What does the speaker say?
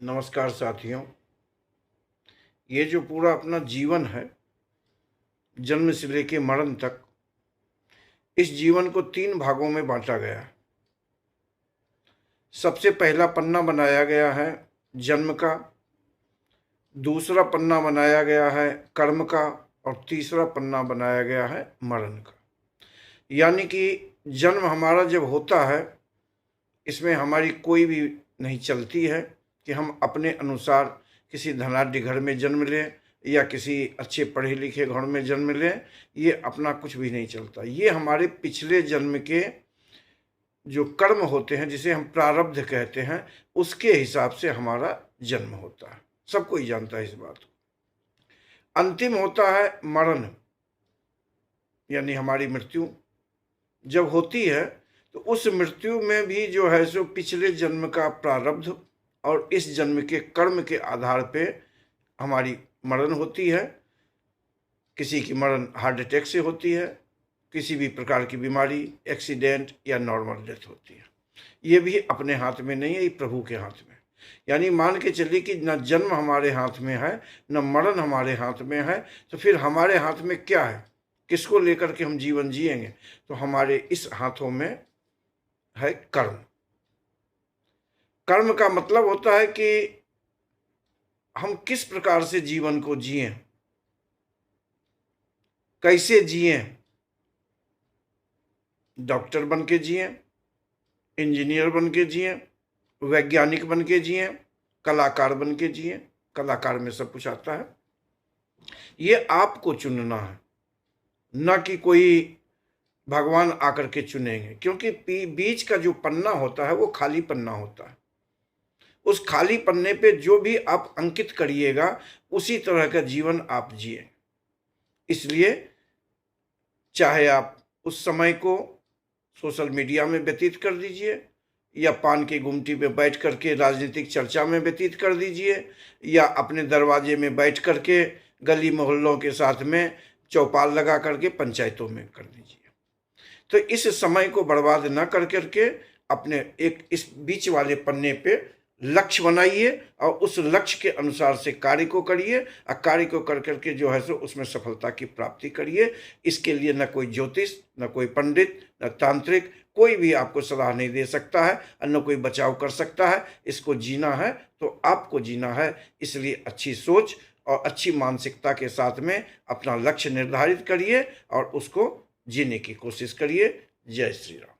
नमस्कार साथियों। ये जो पूरा अपना जीवन है, जन्म से लेके मरण तक, इस जीवन को 3 भागों में बांटा गया है। सबसे पहला पन्ना बनाया गया है जन्म का, दूसरा पन्ना बनाया गया है कर्म का और तीसरा पन्ना बनाया गया है मरण का। यानी कि जन्म हमारा जब होता है, इसमें हमारी कोई भी नहीं चलती है कि हम अपने अनुसार किसी धनाढ्य घर में जन्म लें या किसी अच्छे पढ़े लिखे घर में जन्म लें। ये अपना कुछ भी नहीं चलता। ये हमारे पिछले जन्म के जो कर्म होते हैं, जिसे हम प्रारब्ध कहते हैं, उसके हिसाब से हमारा जन्म होता है। सब कोई जानता है इस बात को। अंतिम होता है मरण, यानी हमारी मृत्यु जब होती है, तो उस मृत्यु में भी जो है सो पिछले जन्म का प्रारब्ध और इस जन्म के कर्म के आधार पे हमारी मरण होती है। किसी की मरण हार्ट अटैक से होती है, किसी भी प्रकार की बीमारी, एक्सीडेंट या नॉर्मल डेथ होती है। ये भी अपने हाथ में नहीं है, ये प्रभु के हाथ में। यानी मान के चलिए कि न जन्म हमारे हाथ में है, न मरण हमारे हाथ में है, तो फिर हमारे हाथ में क्या है? किसको लेकर के हम जीवन जिएंगे? तो हमारे इस हाथों में है कर्म। कर्म का मतलब होता है कि हम किस प्रकार से जीवन को जिएं, कैसे जिएं। डॉक्टर बन के जिएं, इंजीनियर बन के जिएं, वैज्ञानिक बन के जिएं, कलाकार बन के जिएं। कलाकार में सब कुछ आता है। ये आपको चुनना है, ना कि कोई भगवान आकर के चुनेंगे। क्योंकि बीच का जो पन्ना होता है वो खाली पन्ना होता है। उस खाली पन्ने पे जो भी आप अंकित करिएगा, उसी तरह का जीवन आप जिए। इसलिए चाहे आप उस समय को सोशल मीडिया में व्यतीत कर दीजिए, या पान की गुमटी पे बैठ करके राजनीतिक चर्चा में व्यतीत कर दीजिए, या अपने दरवाजे में बैठ करके गली मोहल्लों के साथ में चौपाल लगा करके पंचायतों में कर दीजिए। तो इस समय को बर्बाद न कर करके अपने एक इस बीच वाले पन्ने पे लक्ष्य बनाइए और उस लक्ष्य के अनुसार से कार्य को करिए, और कार्य को कर करके जो है सो उसमें सफलता की प्राप्ति करिए। इसके लिए न कोई ज्योतिष, न कोई पंडित, न तांत्रिक, कोई भी आपको सलाह नहीं दे सकता है और न कोई बचाव कर सकता है। इसको जीना है तो आपको जीना है। इसलिए अच्छी सोच और अच्छी मानसिकता के साथ में अपना लक्ष्य निर्धारित करिए और उसको जीने की कोशिश करिए। जय श्री राम।